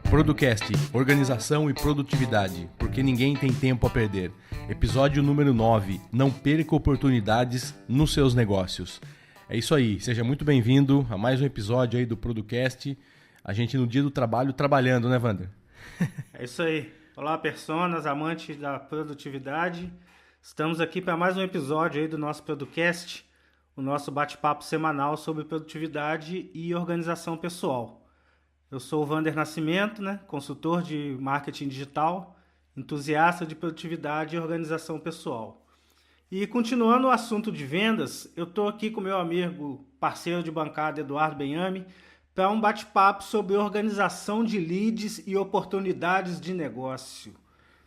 Producast, organização e produtividade, porque ninguém tem tempo a perder. Episódio número 9, não perca oportunidades nos seus negócios. É isso aí, seja muito bem-vindo a mais um episódio aí do Producast. A gente no dia do trabalho trabalhando, né, Wander? É isso aí. Olá, personas, amantes da produtividade. Estamos aqui para mais um episódio aí do nosso Producast, o nosso bate-papo semanal sobre produtividade e organização pessoal. Eu sou o Wander Nascimento, consultor de marketing digital, entusiasta de produtividade e organização pessoal. E continuando o assunto de vendas, eu estou aqui com meu amigo, parceiro de bancada, Eduardo Benhame, para um bate-papo sobre organização de leads e oportunidades de negócio.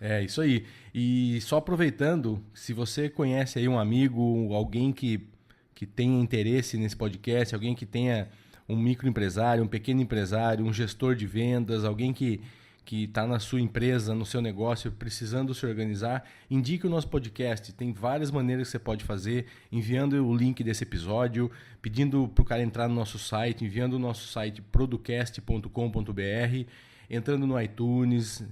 É isso aí. E só aproveitando, se você conhece aí um amigo, alguém que tenha interesse nesse podcast, alguém que tenha um microempresário, um pequeno empresário, um gestor de vendas, alguém que está na sua empresa, no seu negócio, precisando se organizar, indique o nosso podcast. Tem várias maneiras que você pode fazer, enviando o link desse episódio, pedindo para o cara entrar no nosso site, enviando o nosso site producast.com.br, entrando no iTunes,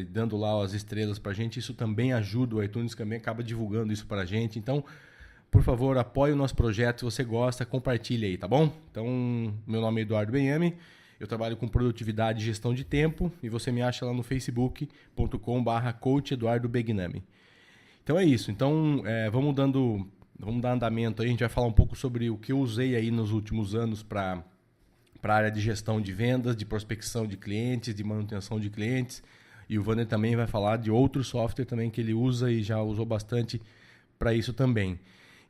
dando lá as estrelas para a gente. Isso também ajuda, o iTunes também acaba divulgando isso para a gente. Então, por favor, apoie o nosso projeto. Se você gosta, compartilhe aí, tá bom? Então, meu nome é Eduardo Benhame, eu trabalho com produtividade e gestão de tempo e você me acha lá no facebook.com/coacheduardobenhame. Então é isso. Então, vamos dar andamento aí. A gente vai falar um pouco sobre o que eu usei aí nos últimos anos para a área de gestão de vendas, de prospecção de clientes, de manutenção de clientes. E o Wander também vai falar de outro software também que ele usa e já usou bastante para isso também.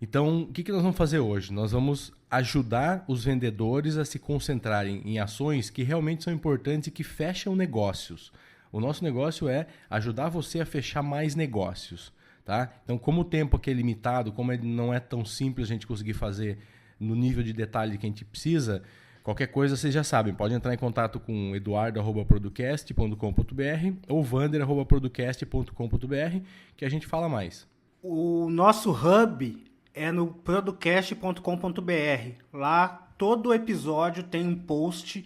Então, o que nós vamos fazer hoje? Nós vamos ajudar os vendedores a se concentrarem em ações que realmente são importantes e que fecham negócios. O nosso negócio é ajudar você a fechar mais negócios. Tá? Então, como o tempo aqui é limitado, como ele não é tão simples a gente conseguir fazer no nível de detalhe que a gente precisa, qualquer coisa vocês já sabem, pode entrar em contato com eduardo@producast.com.br ou wander@producast.com.br que a gente fala mais. O nosso hub é no producast.com.br. Lá todo episódio tem um post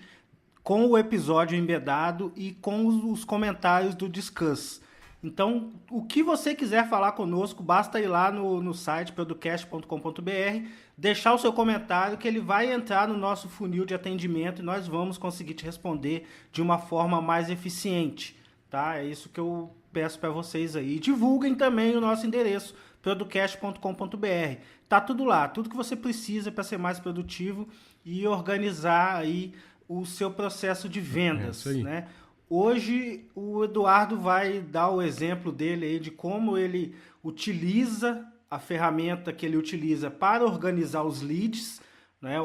com o episódio embedado e com os comentários do Discuss. Então, o que você quiser falar conosco, basta ir lá no site producast.com.br, deixar o seu comentário que ele vai entrar no nosso funil de atendimento e nós vamos conseguir te responder de uma forma mais eficiente. Tá? É isso que eu peço para vocês aí. E divulguem também o nosso endereço, producast.com.br. Tá tudo lá, tudo que você precisa para ser mais produtivo e organizar aí o seu processo de vendas, né? Hoje o Eduardo vai dar o exemplo dele aí de como ele utiliza a ferramenta que ele utiliza para organizar os leads, né?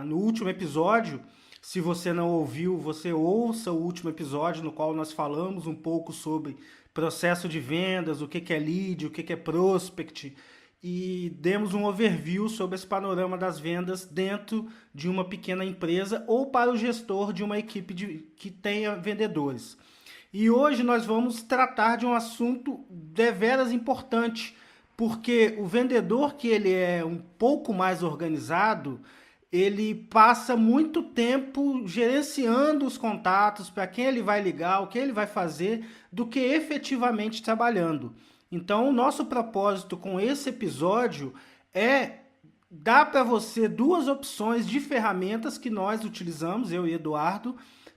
No último episódio, se você não ouviu, você ouça o último episódio no qual nós falamos um pouco sobre processo de vendas, o que é lead, o que é prospect, e demos um overview sobre esse panorama das vendas dentro de uma pequena empresa ou para o gestor de uma equipe que tenha vendedores. E hoje nós vamos tratar de um assunto deveras importante, porque o vendedor que ele é um pouco mais organizado, ele passa muito tempo gerenciando os contatos, para quem ele vai ligar, o que ele vai fazer, do que efetivamente trabalhando. Então, o nosso propósito com esse episódio é dar para você duas opções de ferramentas que nós utilizamos, eu e Eduardo,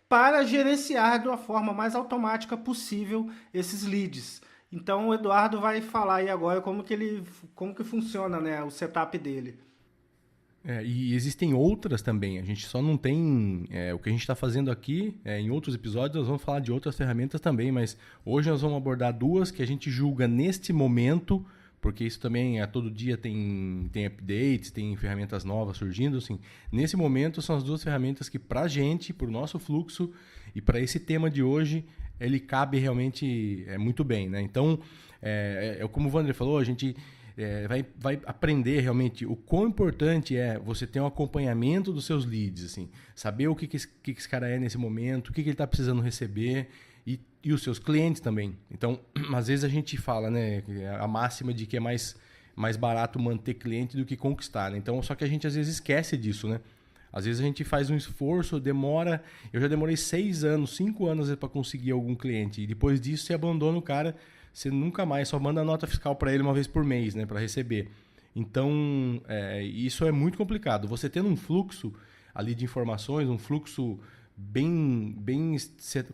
para gerenciar de uma forma mais automática possível esses leads. Então, o Eduardo vai falar aí agora como que funciona, né, o setup dele. E existem outras também, a gente só não tem o que a gente está fazendo aqui, em outros episódios nós vamos falar de outras ferramentas também, mas hoje nós vamos abordar duas que a gente julga neste momento, porque isso também todo dia tem updates, tem ferramentas novas surgindo, assim. Nesse momento são as duas ferramentas que para a gente, para o nosso fluxo e para esse tema de hoje, ele cabe realmente muito bem, né? Então, como o Wander falou, a gente vai aprender realmente o quão importante é você ter um acompanhamento dos seus leads, assim, saber o que esse cara é nesse momento, o que ele está precisando receber e os seus clientes também. Então, às vezes a gente fala, né, a máxima de que é mais barato manter cliente do que conquistar, né? Então, só que a gente às vezes esquece disso, né? Às vezes a gente faz um esforço, demora... Eu já demorei 6 anos, 5 anos para conseguir algum cliente. E depois disso você abandona o cara, você nunca mais, só manda a nota fiscal para ele uma vez por mês, né, para receber. Então, isso é muito complicado. Você tendo um fluxo ali de informações, um fluxo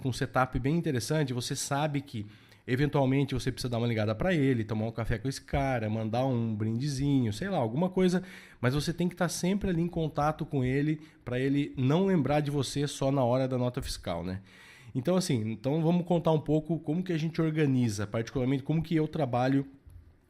com setup bem interessante, você sabe que eventualmente você precisa dar uma ligada para ele, tomar um café com esse cara, mandar um brindezinho, sei lá, alguma coisa, mas você tem que estar sempre ali em contato com ele para ele não lembrar de você só na hora da nota fiscal, né? Então, assim, vamos contar um pouco como que a gente organiza, particularmente como que eu trabalho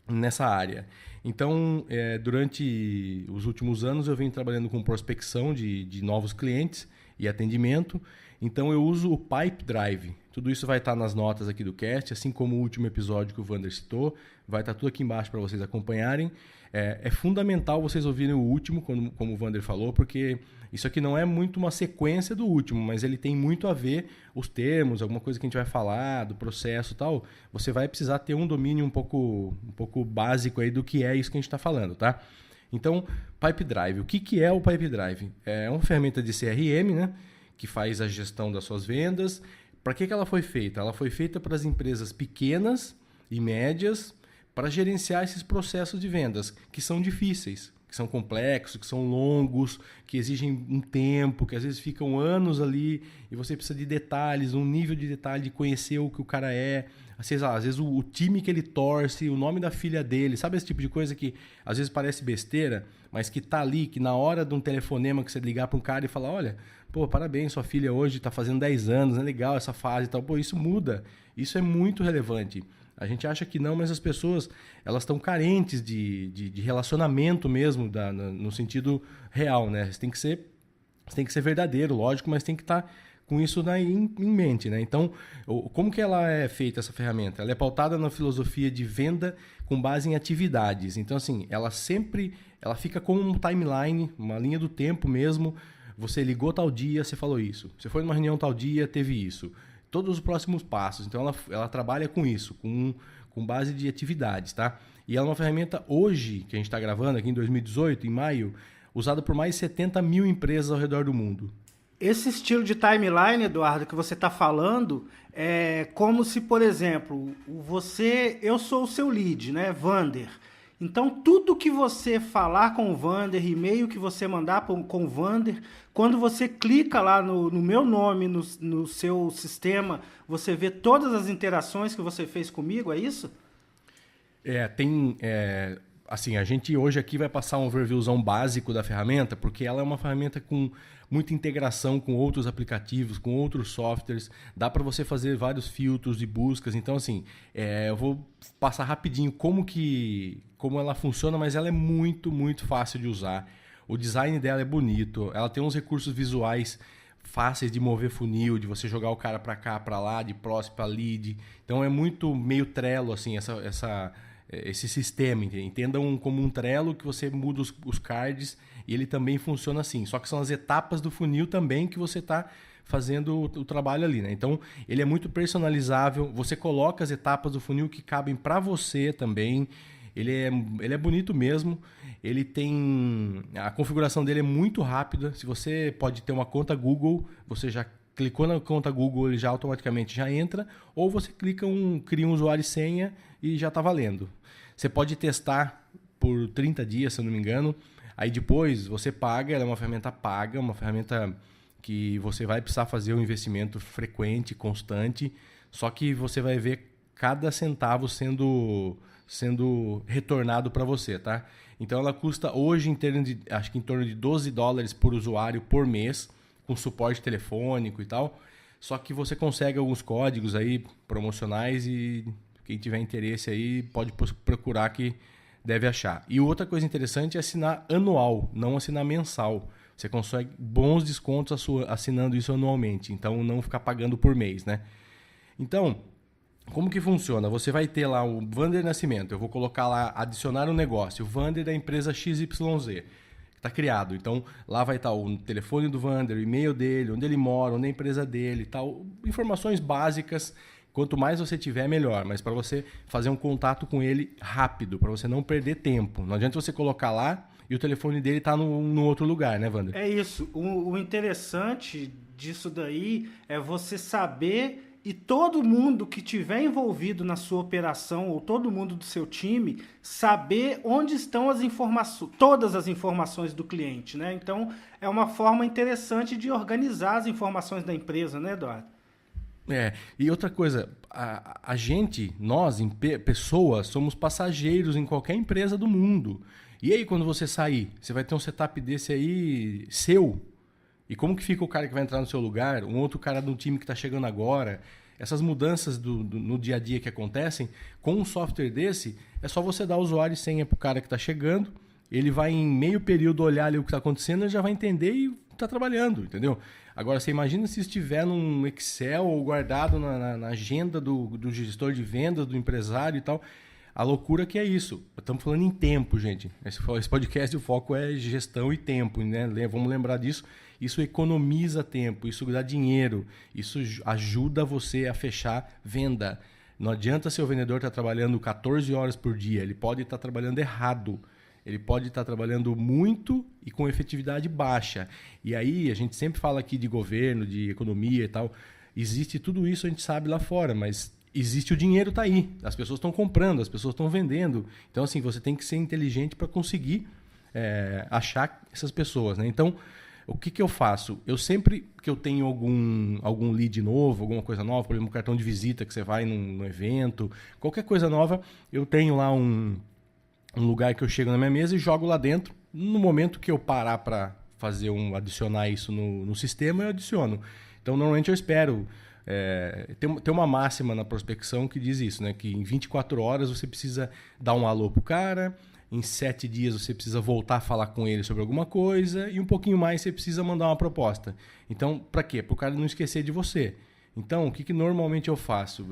nessa área. Então, durante os últimos anos eu venho trabalhando com prospecção de novos clientes e atendimento. Então eu uso o Pipe Drive. Tudo isso vai estar nas notas aqui do cast, assim como o último episódio que o Wander citou. Vai estar tudo aqui embaixo para vocês acompanharem. É fundamental vocês ouvirem o último, como o Wander falou, porque isso aqui não é muito uma sequência do último, mas ele tem muito a ver os termos, alguma coisa que a gente vai falar, do processo e tal. Você vai precisar ter um domínio um pouco básico aí do que é isso que a gente está falando, tá? Então, Pipe Drive. O que é o Pipe Drive? É uma ferramenta de CRM, né, que faz a gestão das suas vendas. Para que ela foi feita? Ela foi feita para as empresas pequenas e médias para gerenciar esses processos de vendas, que são difíceis, que são complexos, que são longos, que exigem um tempo, que às vezes ficam anos ali e você precisa de detalhes, um nível de detalhe de conhecer o que o cara é. Às vezes o time que ele torce, o nome da filha dele, sabe esse tipo de coisa que às vezes parece besteira, mas que tá ali, que na hora de um telefonema que você ligar para um cara e falar, olha, pô, parabéns, sua filha hoje está fazendo 10 anos, é legal essa fase e tal. Pô, isso muda, isso é muito relevante. A gente acha que não, mas as pessoas elas estão carentes de relacionamento mesmo, no sentido real, né? Você tem que ser verdadeiro, lógico, mas tem que estar com isso em mente, né? Então, como que ela é feita, essa ferramenta? Ela é pautada na filosofia de venda com base em atividades. Então, assim, ela fica com um timeline, uma linha do tempo mesmo. Você ligou tal dia, você falou isso. Você foi numa reunião tal dia, teve isso. Todos os próximos passos. Então, ela trabalha com isso, com base de atividades, tá? E ela é uma ferramenta hoje, que a gente está gravando aqui em 2018, em maio, usada por mais de 70 mil empresas ao redor do mundo. Esse estilo de timeline, Eduardo, que você está falando, é como se, por exemplo, eu sou o seu lead, né, Wander. Então, tudo que você falar com o Wander, e-mail que você mandar com o Wander, quando você clica lá no meu nome, no seu sistema, você vê todas as interações que você fez comigo, é isso? Assim, a gente hoje aqui vai passar um overviewzão básico da ferramenta, porque ela é uma ferramenta com muita integração com outros aplicativos, com outros softwares. Dá para você fazer vários filtros de buscas. Então, assim, eu vou passar rapidinho como ela funciona, mas ela é muito, muito fácil de usar. O design dela é bonito. Ela tem uns recursos visuais fáceis de mover funil, de você jogar o cara para cá, para lá, de prospect para lead. Então, é muito meio Trello, assim, esse sistema, entendam como um Trello que você muda os cards e ele também funciona assim, só que são as etapas do funil também que você está fazendo o trabalho ali, né? Então ele é muito personalizável, você coloca as etapas do funil que cabem para você também, ele é bonito mesmo, a configuração dele é muito rápida, se você pode ter uma conta Google, você já clicou na conta Google, ele já automaticamente já entra, ou você cria um usuário e senha e já está valendo. Você pode testar por 30 dias, se eu não me engano. Aí depois você paga, ela é uma ferramenta paga, uma ferramenta que você vai precisar fazer um investimento frequente, constante, só que você vai ver cada centavo sendo retornado para você, tá? Então ela custa hoje acho que em torno de $12 por usuário por mês, com suporte telefônico e tal. Só que você consegue alguns códigos aí promocionais e quem tiver interesse aí pode procurar que deve achar. E outra coisa interessante é assinar anual, não assinar mensal. Você consegue bons descontos assinando isso anualmente, então não ficar pagando por mês, né? Então, como que funciona? Você vai ter lá o Wander Nascimento, eu vou colocar lá, adicionar um negócio, o Wander da empresa XYZ. Tá criado. Então, lá vai estar o telefone do Wander, o e-mail dele, onde ele mora, onde é a empresa dele, tal. Informações básicas. Quanto mais você tiver, melhor. Mas para você fazer um contato com ele rápido, para você não perder tempo. Não adianta você colocar lá e o telefone dele tá no outro lugar, né, Wander? É isso. O interessante disso daí é você saber e todo mundo que tiver envolvido na sua operação ou todo mundo do seu time saber onde estão as informações, todas as informações do cliente, né? Então é uma forma interessante de organizar as informações da empresa, né, Eduardo? E outra coisa, a gente, nós, pessoas, somos passageiros em qualquer empresa do mundo. E aí, quando você sair, você vai ter um setup desse aí seu. E como que fica o cara que vai entrar no seu lugar, um outro cara do time que está chegando agora? Essas mudanças no dia a dia que acontecem, com um software desse, é só você dar usuário e senha para o cara que está chegando, ele vai em meio período olhar ali o que está acontecendo, ele já vai entender e está trabalhando, entendeu? Agora, você imagina se estiver num Excel ou guardado na agenda do gestor de vendas, do empresário e tal. A loucura que é isso. Estamos falando em tempo, gente. Esse podcast, o foco é gestão e tempo, né? Vamos lembrar disso. Isso economiza tempo, isso dá dinheiro, isso ajuda você a fechar venda. Não adianta ser o vendedor estar trabalhando 14 horas por dia. Ele pode estar trabalhando errado. Ele pode estar trabalhando muito e com efetividade baixa. E aí, a gente sempre fala aqui de governo, de economia e tal. Existe tudo isso, a gente sabe lá fora, mas existe o dinheiro, tá aí. As pessoas estão comprando, as pessoas estão vendendo. Então, assim, você tem que ser inteligente para conseguir achar essas pessoas, né? Então, o que eu faço? Eu sempre que eu tenho algum lead novo, alguma coisa nova, por exemplo, um cartão de visita que você vai num evento, qualquer coisa nova, eu tenho lá um lugar que eu chego na minha mesa e jogo lá dentro. No momento que eu parar para adicionar isso no sistema, eu adiciono. Então, normalmente eu espero. Tem uma máxima na prospecção que diz isso, né? Que em 24 horas você precisa dar um alô pro cara, em 7 dias você precisa voltar a falar com ele sobre alguma coisa e um pouquinho mais você precisa mandar uma proposta. Então, para quê? Para o cara não esquecer de você. Então, o que normalmente eu faço?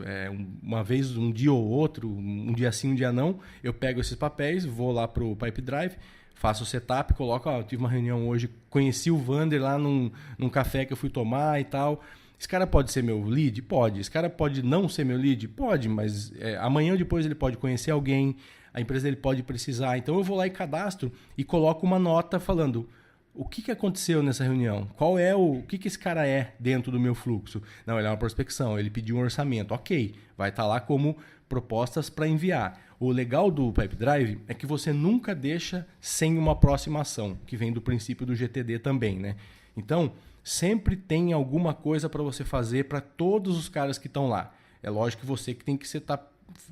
Uma vez, um dia ou outro, um dia sim, um dia não, eu pego esses papéis, vou lá pro Pipe Drive, faço o setup, coloco, eu tive uma reunião hoje, conheci o Wander lá num café que eu fui tomar e tal. Esse cara pode ser meu lead? Pode. Esse cara pode não ser meu lead? Pode, mas amanhã ou depois ele pode conhecer alguém, a empresa dele pode precisar. Então eu vou lá e cadastro e coloco uma nota falando o que aconteceu nessa reunião, o que esse cara é dentro do meu fluxo. Não, ele é uma prospecção, ele pediu um orçamento. Ok, vai estar lá como propostas para enviar. O legal do Pipe Drive é que você nunca deixa sem uma próxima ação, que vem do princípio do GTD também, né? Então, sempre tem alguma coisa para você fazer para todos os caras que estão lá. É lógico que você que tem que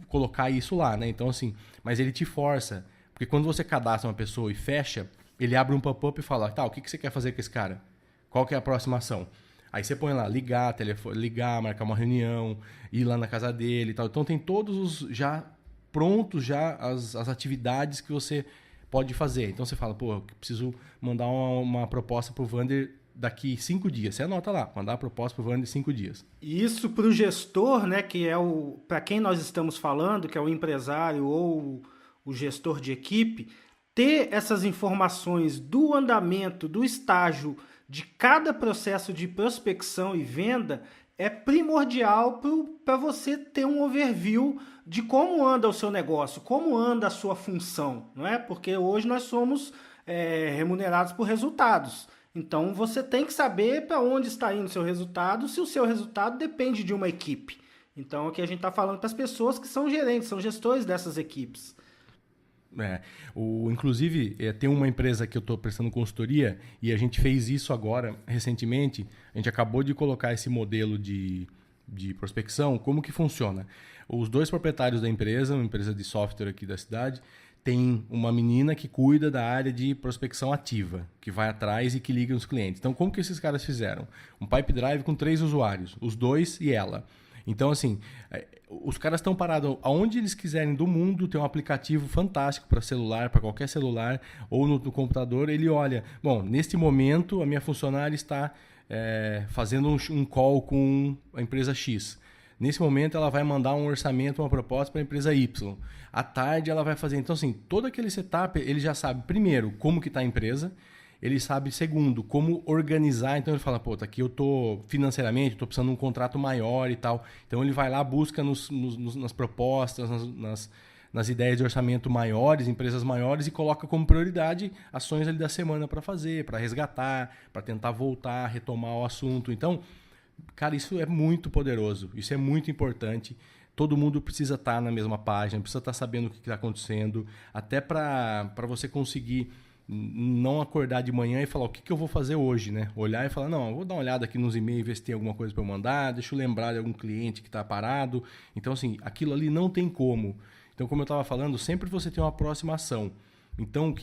colocar isso lá, né? Então, assim, mas ele te força. Porque quando você cadastra uma pessoa e fecha, ele abre um pop-up e fala, tá, o que você quer fazer com esse cara? Qual que é a próxima ação? Aí você põe lá, ligar, marcar uma reunião, ir lá na casa dele e tal. Então tem todos os já prontos já as atividades que você pode fazer. Então você fala, pô, eu preciso mandar uma proposta pro Wander daqui 5 dias. Você anota lá, mandar a proposta pro Wander em 5 dias. Isso para o gestor, né, que é para quem nós estamos falando, que é o empresário ou o gestor de equipe, ter essas informações do andamento, do estágio de cada processo de prospecção e venda é primordial para você ter um overview de como anda o seu negócio, como anda a sua função, não é? Porque hoje nós somos remunerados por resultados. Então você tem que saber para onde está indo o seu resultado, se o seu resultado depende de uma equipe. Então aqui a gente está falando para as pessoas que são gerentes, são gestores dessas equipes. Inclusive, tem uma empresa que eu estou prestando consultoria e a gente fez isso agora, recentemente. A gente acabou de colocar esse modelo de prospecção. Como que funciona? Os 2 proprietários da empresa, uma empresa de software aqui da cidade, tem uma menina que cuida da área de prospecção ativa, que vai atrás e que liga os clientes. Então, como que esses caras fizeram? Um Pipe Drive com 3 usuários, os 2 e ela. Então, assim, os caras estão parados aonde eles quiserem do mundo, tem um aplicativo fantástico para celular, para qualquer celular, ou no computador, ele olha, bom, neste momento a minha funcionária está fazendo um call com a empresa X. Nesse momento ela vai mandar um orçamento, uma proposta para a empresa Y. À tarde ela vai fazer. Então, assim, todo aquele setup, ele já sabe, primeiro, como que está a empresa. Ele sabe, segundo, como organizar. Então ele fala, pô, aqui eu tô financeiramente, estou precisando de um contrato maior e tal. Então ele vai lá, busca nas propostas, nas ideias de orçamento maiores, empresas maiores, e coloca como prioridade ações ali da semana para fazer, para resgatar, para tentar voltar, retomar o assunto. Então, cara, isso é muito poderoso, isso é muito importante. Todo mundo precisa estar na mesma página, precisa estar sabendo o que está acontecendo, até para você conseguir não acordar de manhã e falar o que eu vou fazer hoje, né? Olhar e falar, não, eu vou dar uma olhada aqui nos e-mails, ver se tem alguma coisa para eu mandar, deixa eu lembrar de algum cliente que está parado. Então, assim, aquilo ali não tem como. Então, como eu estava falando, sempre você tem uma próxima ação. Então,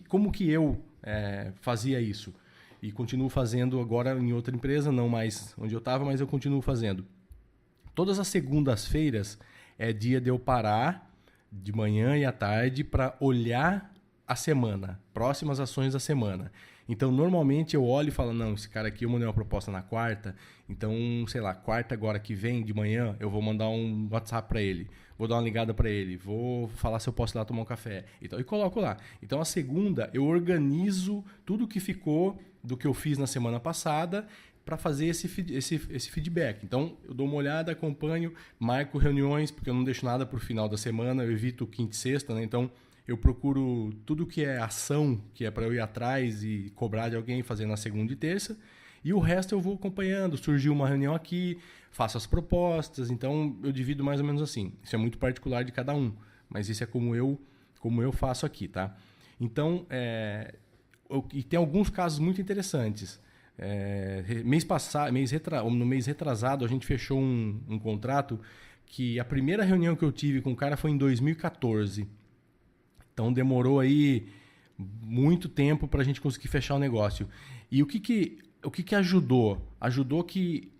como que eu fazia isso? E continuo fazendo agora em outra empresa, não mais onde eu estava, mas eu continuo fazendo. Todas as segundas-feiras é dia de eu parar de manhã e à tarde para olhar a semana, próximas ações da semana. Então, normalmente eu olho e falo, não, esse cara aqui eu mandei uma proposta na quarta, então, sei lá, quarta agora que vem de manhã, eu vou mandar um WhatsApp para ele, vou dar uma ligada para ele, vou falar se eu posso ir lá tomar um café, e coloco lá. Então, a segunda, eu organizo tudo que ficou do que eu fiz na semana passada para fazer esse feedback. Então, eu dou uma olhada, acompanho, marco reuniões, porque eu não deixo nada para o final da semana, eu evito quinta e sexta, né? Então, eu procuro tudo que é ação, que é para eu ir atrás e cobrar de alguém, fazer na segunda e terça. E o resto eu vou acompanhando. Surgiu uma reunião aqui, faço as propostas. Então, eu divido mais ou menos assim. Isso é muito particular de cada um. Mas isso é como eu faço aqui, tá? Então, e tem alguns casos muito interessantes. No mês retrasado, a gente fechou um contrato que a primeira reunião que eu tive com o cara foi em 2014. Então demorou aí muito tempo para a gente conseguir fechar o negócio. E o que ajudou? Ajudou que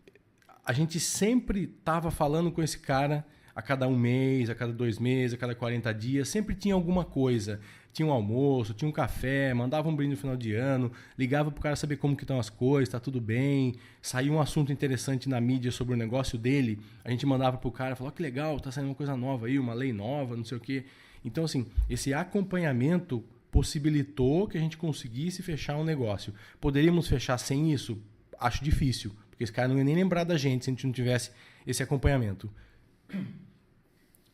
a gente sempre estava falando com esse cara a cada um mês, a cada 2 meses, a cada 40 dias. Sempre tinha alguma coisa. Tinha um almoço, tinha um café, mandava um brinde no final de ano, ligava para o cara saber como que estão as coisas, está tudo bem. Saiu um assunto interessante na mídia sobre o negócio dele, a gente mandava para o cara, falava, que legal, está saindo uma coisa nova aí, uma lei nova, não sei o quê. Então, assim, esse acompanhamento possibilitou que a gente conseguisse fechar um negócio. Poderíamos fechar sem isso? Acho difícil, porque esse cara não ia nem lembrar da gente se a gente não tivesse esse acompanhamento.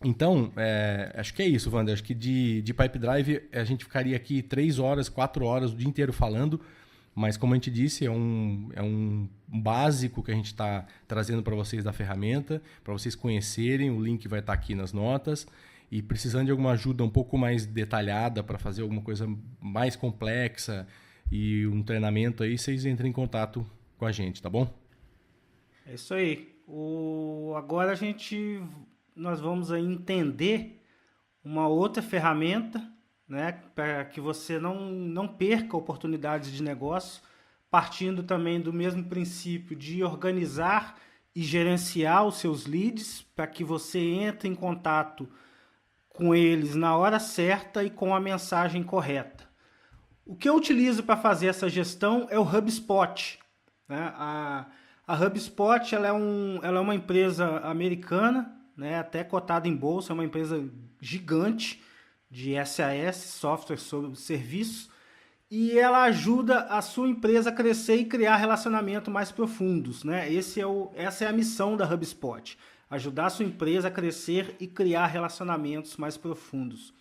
Então, acho que é isso, Wander. Acho que de Pipe Drive a gente ficaria aqui 3 horas, 4 horas, o dia inteiro falando, mas como a gente disse, é um básico que a gente está trazendo para vocês da ferramenta, para vocês conhecerem, o link vai estar aqui nas notas. E precisando de alguma ajuda um pouco mais detalhada para fazer alguma coisa mais complexa e um treinamento aí, vocês entrem em contato com a gente, tá bom? É isso aí. Agora nós vamos aí entender uma outra ferramenta, né, para que você não perca oportunidades de negócio, partindo também do mesmo princípio de organizar e gerenciar os seus leads, para que você entre em contato com eles na hora certa e com a mensagem correta. O que eu utilizo para fazer essa gestão é o HubSpot. Né? A HubSpot ela é uma empresa americana, né? Até cotada em bolsa, é uma empresa gigante de SAS, software sobre serviço, e ela ajuda a sua empresa a crescer e criar relacionamentos mais profundos. Né? Essa é a missão da HubSpot. Ajudar a sua empresa a crescer e criar relacionamentos mais profundos.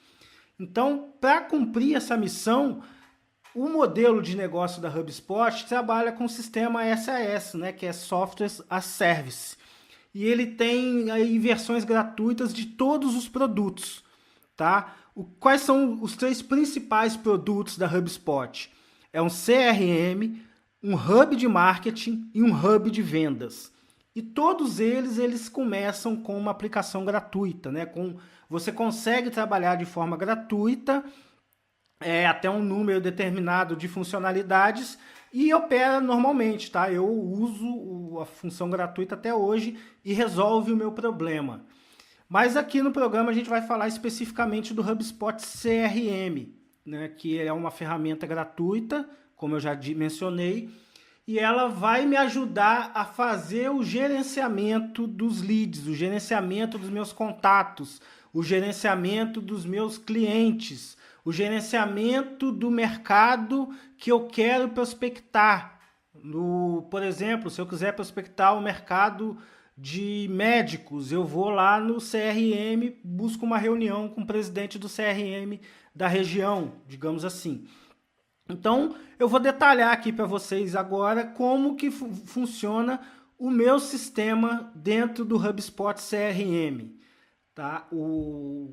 Então, para cumprir essa missão, o modelo de negócio da HubSpot trabalha com o sistema SAS, né, que é Software as Service. E ele tem aí versões gratuitas de todos os produtos. Tá? Quais são os 3 principais produtos da HubSpot? É um CRM, um hub de marketing e um hub de vendas. E todos eles começam com uma aplicação gratuita, né? Você consegue trabalhar de forma gratuita, até um número determinado de funcionalidades e opera normalmente, tá? Eu uso a função gratuita até hoje e resolve o meu problema. Mas aqui no programa a gente vai falar especificamente do HubSpot CRM, né? Que é uma ferramenta gratuita, como eu já mencionei, e ela vai me ajudar a fazer o gerenciamento dos leads, o gerenciamento dos meus contatos, o gerenciamento dos meus clientes, o gerenciamento do mercado que eu quero prospectar. Por exemplo, se eu quiser prospectar o mercado de médicos, eu vou lá no CRM, busco uma reunião com o presidente do CRM da região, digamos assim. Então, eu vou detalhar aqui para vocês agora como que funciona o meu sistema dentro do HubSpot CRM. Tá?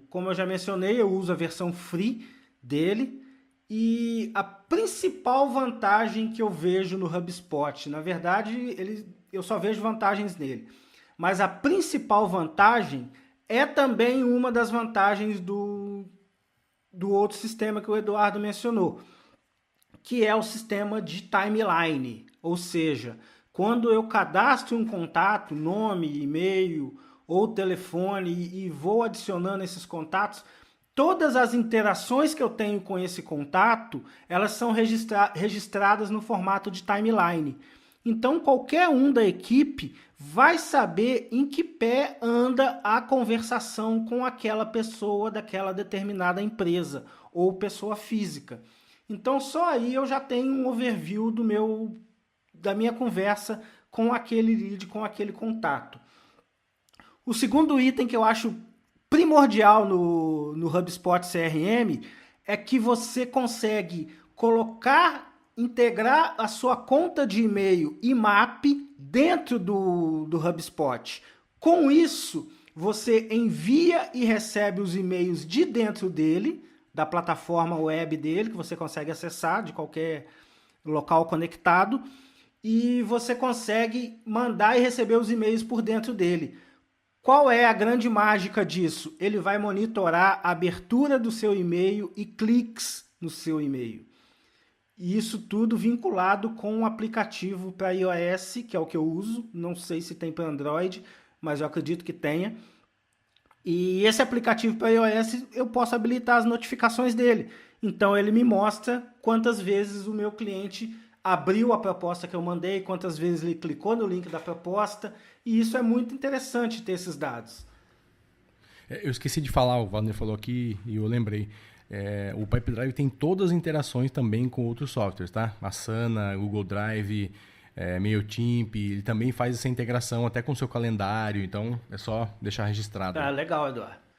Como eu já mencionei, eu uso a versão free dele, e a principal vantagem que eu vejo no HubSpot, na verdade, eu só vejo vantagens nele, mas a principal vantagem é também uma das vantagens do outro sistema que o Eduardo mencionou, que é o sistema de timeline, ou seja, quando eu cadastro um contato, nome, e-mail ou telefone e vou adicionando esses contatos, todas as interações que eu tenho com esse contato, elas são registradas no formato de timeline. Então, qualquer um da equipe vai saber em que pé anda a conversação com aquela pessoa daquela determinada empresa ou pessoa física. Então, só aí eu já tenho um overview da minha conversa com aquele lead, com aquele contato. O segundo item que eu acho primordial no HubSpot CRM é que você consegue integrar a sua conta de e-mail IMAP dentro do HubSpot. Com isso, você envia e recebe os e-mails de dentro dele, da plataforma web dele, que você consegue acessar de qualquer local conectado, e você consegue mandar e receber os e-mails por dentro dele. Qual é a grande mágica disso? Ele vai monitorar a abertura do seu e-mail e cliques no seu e-mail. E isso tudo vinculado com um aplicativo para iOS, que é o que eu uso. Não sei se tem para Android, mas eu acredito que tenha. E esse aplicativo para iOS, eu posso habilitar as notificações dele. Então ele me mostra quantas vezes o meu cliente abriu a proposta que eu mandei, quantas vezes ele clicou no link da proposta, e isso é muito interessante ter esses dados. Eu esqueci de falar, o Wagner falou aqui e eu lembrei. O Pipedrive tem todas as interações também com outros softwares, tá? Asana, Google Drive, MailChimp, ele também faz essa integração até com o seu calendário, então é só deixar registrado. Legal, Eduardo.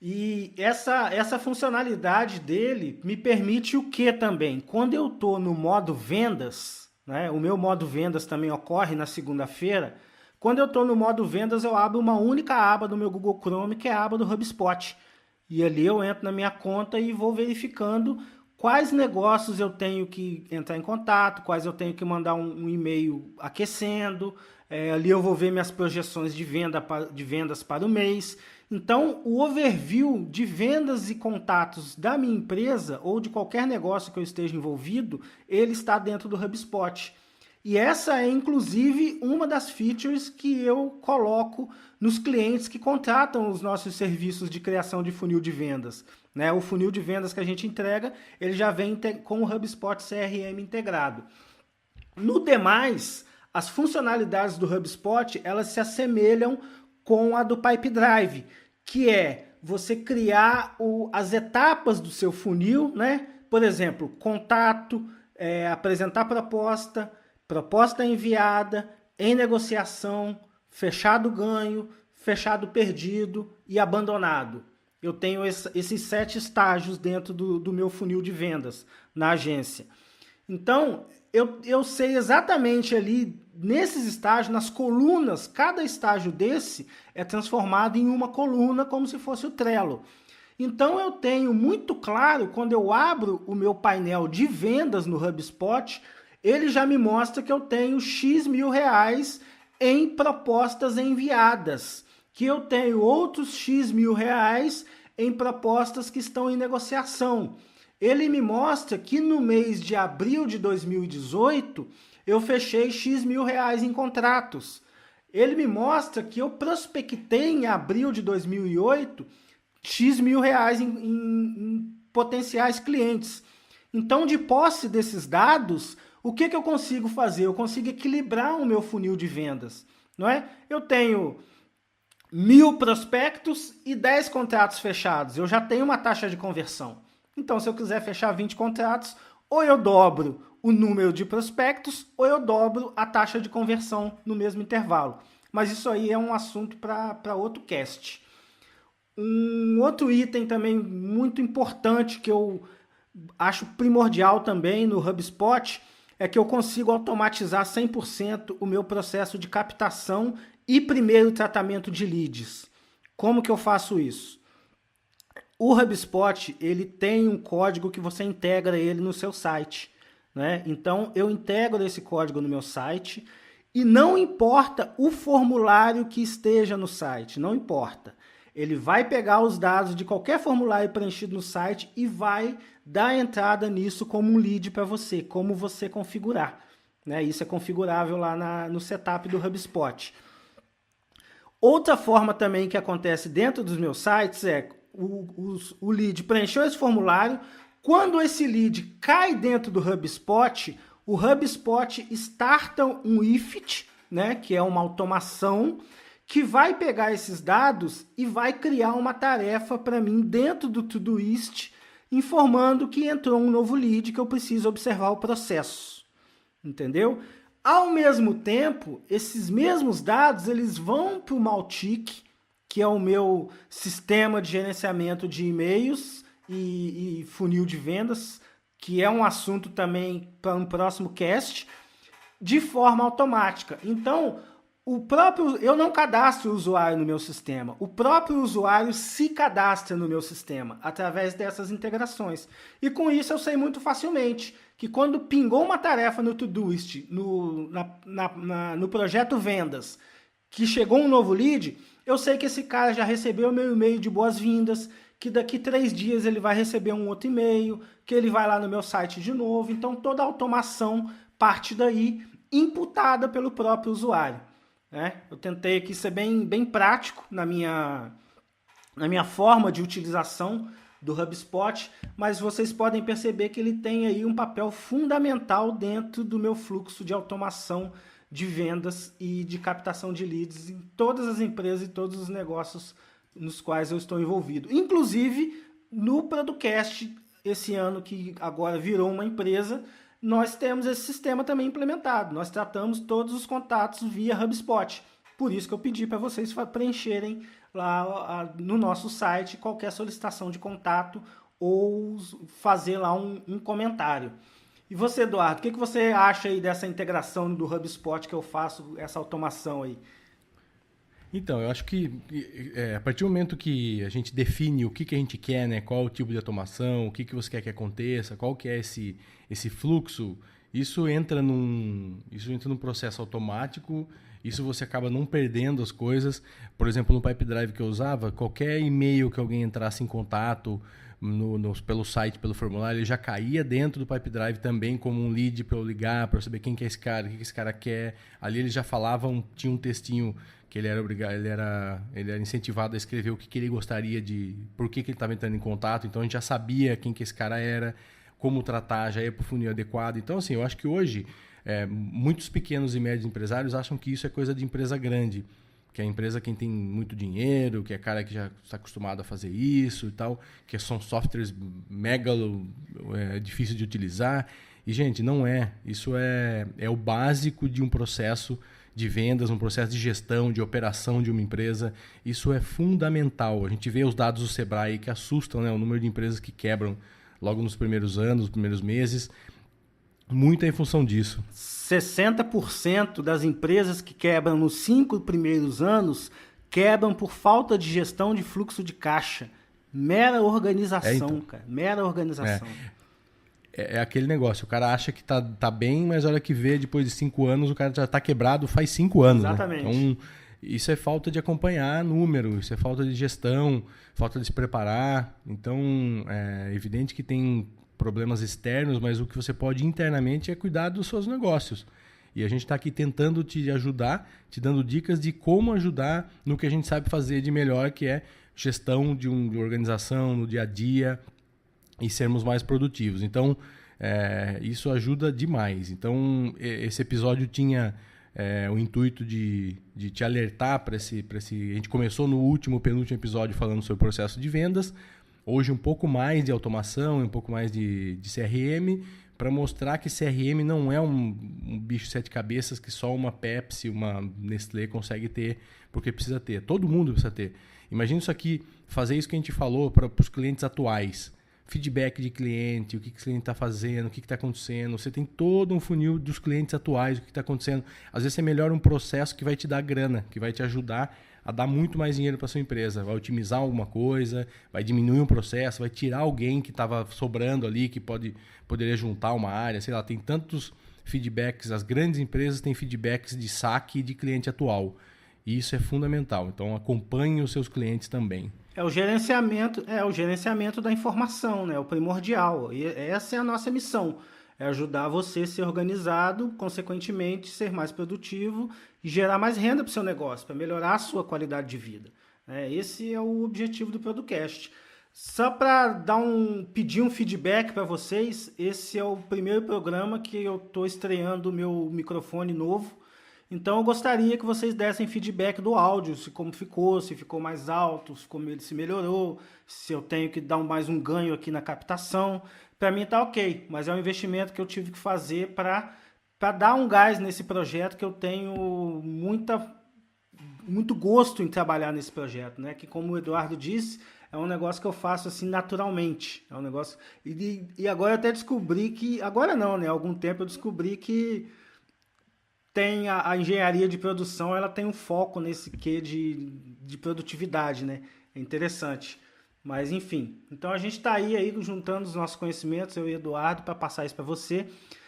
E essa funcionalidade dele me permite o que também? Quando eu estou no modo vendas, né, o meu modo vendas também ocorre na segunda-feira, quando eu estou no modo vendas eu abro uma única aba do meu Google Chrome, que é a aba do HubSpot. E ali eu entro na minha conta e vou verificando quais negócios eu tenho que entrar em contato, quais eu tenho que mandar um e-mail aquecendo. Ali eu vou ver minhas projeções de vendas para o mês. Então, o overview de vendas e contatos da minha empresa ou de qualquer negócio que eu esteja envolvido, ele está dentro do HubSpot. E essa é, inclusive, uma das features que eu coloco nos clientes que contratam os nossos serviços de criação de funil de vendas. Né? O funil de vendas que a gente entrega, ele já vem com o HubSpot CRM integrado. No demais, as funcionalidades do HubSpot, elas se assemelham com a do Pipedrive, que é você criar as etapas do seu funil, né? Por exemplo, contato, apresentar proposta enviada, em negociação, fechado ganho, fechado perdido e abandonado. Eu tenho esses 7 estágios dentro do meu funil de vendas na agência. Então, eu sei exatamente ali, nesses estágios, nas colunas, cada estágio desse é transformado em uma coluna, como se fosse o Trello. Então, eu tenho muito claro, quando eu abro o meu painel de vendas no HubSpot, ele já me mostra que eu tenho X mil reais em propostas enviadas, que eu tenho outros X mil reais em propostas que estão em negociação. Ele me mostra que no mês de abril de 2018, eu fechei X mil reais em contratos. Ele me mostra que eu prospectei em abril de 2008 X mil reais em potenciais clientes. Então, de posse desses dados, O que eu consigo fazer? Eu consigo equilibrar o meu funil de vendas, não é? Eu tenho 1.000 prospectos e 10 contratos fechados. Eu já tenho uma taxa de conversão. Então, se eu quiser fechar 20 contratos, ou eu dobro o número de prospectos, ou eu dobro a taxa de conversão no mesmo intervalo. Mas isso aí é um assunto para outro cast. Um outro item também muito importante que eu acho primordial também no HubSpot é que eu consigo automatizar 100% o meu processo de captação e primeiro tratamento de leads. Como que eu faço isso? O HubSpot, ele tem um código que você integra ele no seu site, né? Então, eu integro esse código no meu site e não importa o formulário que esteja no site, não importa. Ele vai pegar os dados de qualquer formulário preenchido no site e vai dar entrada nisso como um lead para você, como você configurar, né? Isso é configurável lá no setup do HubSpot. Outra forma também que acontece dentro dos meus sites é o lead preencheu esse formulário. Quando esse lead cai dentro do HubSpot, o HubSpot starta um IFT, né, que é uma automação que vai pegar esses dados e vai criar uma tarefa para mim dentro do Todoist, informando que entrou um novo lead que eu preciso observar o processo. Entendeu? Ao mesmo tempo, esses mesmos dados eles vão para o Mautic, que é o meu sistema de gerenciamento de e-mails e funil de vendas, que é um assunto também para um próximo cast, de forma automática. Então, eu não cadastro o usuário no meu sistema. O próprio usuário se cadastra no meu sistema através dessas integrações. E com isso eu sei muito facilmente que quando pingou uma tarefa no Todoist, no projeto vendas, que chegou um novo lead, eu sei que esse cara já recebeu o meu e-mail de boas-vindas, que daqui 3 dias ele vai receber um outro e-mail, que ele vai lá no meu site de novo. Então toda a automação parte daí, imputada pelo próprio usuário. Eu tentei aqui ser bem prático na minha forma de utilização do HubSpot, mas vocês podem perceber que ele tem aí um papel fundamental dentro do meu fluxo de automação de vendas e de captação de leads em todas as empresas e todos os negócios nos quais eu estou envolvido. Inclusive no Producast, esse ano que agora virou uma empresa, nós temos esse sistema também implementado. Nós tratamos todos os contatos via HubSpot. Por isso que eu pedi para vocês preencherem lá no nosso site qualquer solicitação de contato ou fazer lá um comentário. E você, Eduardo, o que você acha aí dessa integração do HubSpot que eu faço, essa automação aí? Então, eu acho que a partir do momento que a gente define o que a gente quer, né, qual o tipo de automação, o que você quer que aconteça, qual que é esse fluxo, isso entra num processo automático, isso você acaba não perdendo as coisas. Por exemplo, no Pipedrive que eu usava, qualquer e-mail que alguém entrasse em contato pelo site, pelo formulário, ele já caía dentro do Pipedrive também como um lead para eu ligar, para eu saber quem que é esse cara, o que esse cara quer. Ali eles já falavam, tinha um textinho que ele era incentivado a escrever o que ele gostaria por que ele estava entrando em contato. Então a gente já sabia quem que esse cara era, como tratar, já ia para o funil adequado. Então, assim, eu acho que hoje muitos pequenos e médios empresários acham que isso é coisa de empresa grande, que é a empresa quem tem muito dinheiro, que é cara que já está acostumado a fazer isso e tal, que são softwares difíceis de utilizar. E, gente, não é. Isso é o básico de um processo de vendas, um processo de gestão, de operação de uma empresa. Isso é fundamental. A gente vê os dados do Sebrae que assustam, né? O número de empresas que quebram logo nos primeiros anos, nos primeiros meses. Muito é em função disso. 60% das empresas que quebram nos 5 primeiros anos quebram por falta de gestão de fluxo de caixa. Mera organização, cara. Mera organização. É aquele negócio, o cara acha que tá bem, mas a hora que vê, depois de 5 anos, o cara já tá quebrado faz 5 anos. Exatamente. Né? Então, isso é falta de acompanhar número, isso é falta de gestão, falta de se preparar. Então, é evidente que tem problemas externos, mas o que você pode internamente é cuidar dos seus negócios. E a gente está aqui tentando te ajudar, te dando dicas de como ajudar no que a gente sabe fazer de melhor, que é gestão de organização no dia a dia, e sermos mais produtivos. Então, isso ajuda demais. Então, esse episódio tinha o intuito de te alertar para esse... A gente começou no penúltimo episódio falando sobre o processo de vendas. Hoje um pouco mais de automação, um pouco mais de CRM, para mostrar que CRM não é um bicho de 7 cabeças que só uma Pepsi, uma Nestlé consegue ter, porque precisa ter. Todo mundo precisa ter. Imagina isso aqui, fazer isso que a gente falou para os clientes atuais. Feedback de cliente, o que o cliente está fazendo, o que está acontecendo. Você tem todo um funil dos clientes atuais, o que está acontecendo. Às vezes você melhora um processo que vai te dar grana, que vai te ajudar a dar muito mais dinheiro para sua empresa. Vai otimizar alguma coisa, vai diminuir um processo, vai tirar alguém que estava sobrando ali, que poderia juntar uma área. Sei lá, tem tantos feedbacks. As grandes empresas têm feedbacks de saque de cliente atual. E isso é fundamental. Então, acompanhe os seus clientes também. É o gerenciamento da informação, né? O primordial. E essa é a nossa missão. É ajudar você a ser organizado, consequentemente, ser mais produtivo e gerar mais renda para o seu negócio, para melhorar a sua qualidade de vida. Esse é o objetivo do Producast. Só para pedir um feedback para vocês, esse é o primeiro programa que eu estou estreando o meu microfone novo. Então eu gostaria que vocês dessem feedback do áudio, como ficou, se ficou mais alto, se melhorou, se eu tenho que dar mais um ganho aqui na captação. Para mim tá ok, mas é um investimento que eu tive que fazer para dar um gás nesse projeto, que eu tenho muito gosto em trabalhar nesse projeto, né? Que, como o Eduardo disse, é um negócio que eu faço assim naturalmente. É um negócio... E agora eu até descobri que... Agora não, né? Há algum tempo eu descobri que tem a engenharia de produção, ela tem um foco nesse quê de produtividade, né? É interessante. Mas, enfim. Então, a gente está aí juntando os nossos conhecimentos, eu e o Eduardo, para passar isso para você.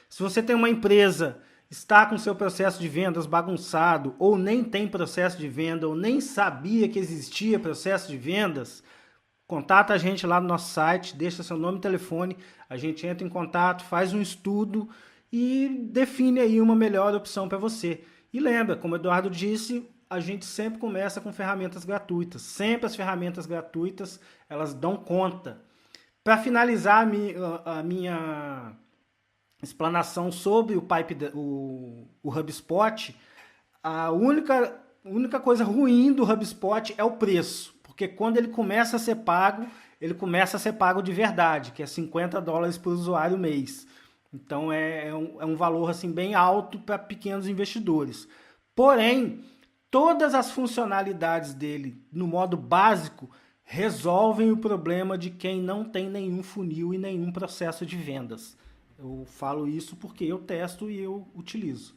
Se você tem uma empresa, está com o seu processo de vendas bagunçado, ou nem tem processo de venda, ou nem sabia que existia processo de vendas, contata a gente lá no nosso site, deixa seu nome e telefone, a gente entra em contato, faz um estudo e define aí uma melhor opção para você. E lembra, como o Eduardo disse, a gente sempre começa com ferramentas gratuitas. Sempre as ferramentas gratuitas, elas dão conta. Para finalizar a minha explanação sobre o HubSpot, a única coisa ruim do HubSpot é o preço. Porque quando ele começa a ser pago de verdade, que é $50 por usuário mês. Então é um valor assim, bem alto para pequenos investidores. Porém, todas as funcionalidades dele, no modo básico, resolvem o problema de quem não tem nenhum funil e nenhum processo de vendas. Eu falo isso porque eu testo e eu utilizo.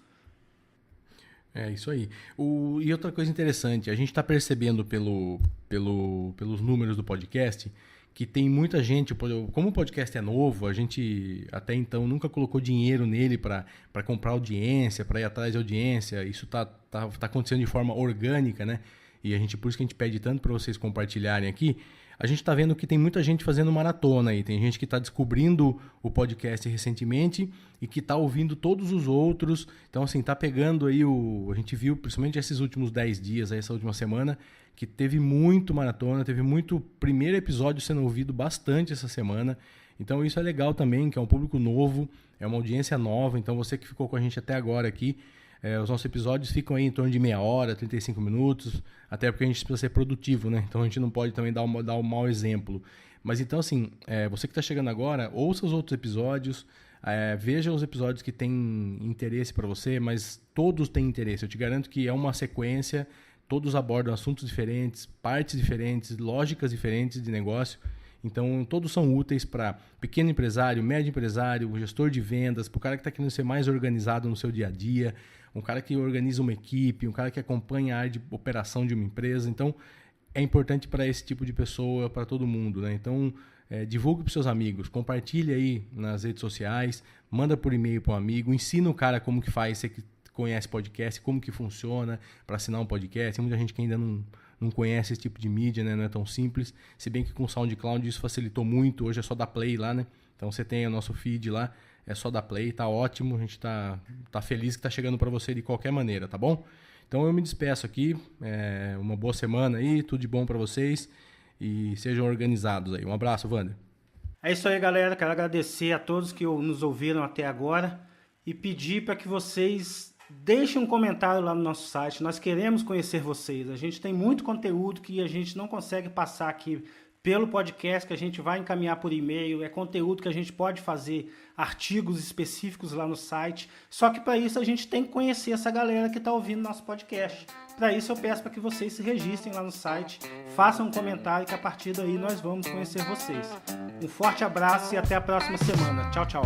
É isso aí. E outra coisa interessante, a gente está percebendo pelos números do podcast que tem muita gente, como o podcast é novo, a gente até então nunca colocou dinheiro nele para comprar audiência, para ir atrás de audiência. Isso tá acontecendo de forma orgânica, né? E por isso que a gente pede tanto para vocês compartilharem aqui. A gente está vendo que tem muita gente fazendo maratona aí. Tem gente que está descobrindo o podcast recentemente e que está ouvindo todos os outros. Então, assim, tá pegando aí a gente viu, principalmente esses últimos 10 dias, essa última semana, que teve muito maratona, teve muito primeiro episódio sendo ouvido bastante essa semana. Então, isso é legal também, que é um público novo, é uma audiência nova. Então, você que ficou com a gente até agora aqui, os nossos episódios ficam aí em torno de meia hora, 35 minutos, até porque a gente precisa ser produtivo, né? Então a gente não pode também dar um mau exemplo. Mas então, assim, você que está chegando agora, ouça os outros episódios, veja os episódios que têm interesse para você, mas todos têm interesse. Eu te garanto que é uma sequência, todos abordam assuntos diferentes, partes diferentes, lógicas diferentes de negócio. Então, todos são úteis para pequeno empresário, médio empresário, gestor de vendas, para o cara que está querendo ser mais organizado no seu dia a dia, um cara que organiza uma equipe, um cara que acompanha a área de operação de uma empresa. Então, é importante para esse tipo de pessoa, para todo mundo, né? Então, divulgue para os seus amigos, compartilhe aí nas redes sociais, manda por e-mail para um amigo, ensina o cara como que faz, você que conhece podcast, como que funciona para assinar um podcast. Tem muita gente que ainda não conhece esse tipo de mídia, né? Não é tão simples. Se bem que com o SoundCloud isso facilitou muito. Hoje é só dar play lá, né? Então você tem o nosso feed lá, é só dar play, tá ótimo. A gente tá feliz que tá chegando para você de qualquer maneira, tá bom? Então eu me despeço aqui. Uma boa semana aí, tudo de bom para vocês e sejam organizados aí. Um abraço, Wander. É isso aí, galera. Quero agradecer a todos que nos ouviram até agora e pedir para que vocês deixem um comentário lá no nosso site. Nós queremos conhecer vocês. A gente tem muito conteúdo que a gente não consegue passar aqui pelo podcast, que a gente vai encaminhar por e-mail. É conteúdo que a gente pode fazer artigos específicos lá no site. Só que para isso a gente tem que conhecer essa galera que está ouvindo nosso podcast. Para isso eu peço para que vocês se registrem lá no site, façam um comentário que a partir daí nós vamos conhecer vocês. Um forte abraço e até a próxima semana. Tchau, tchau.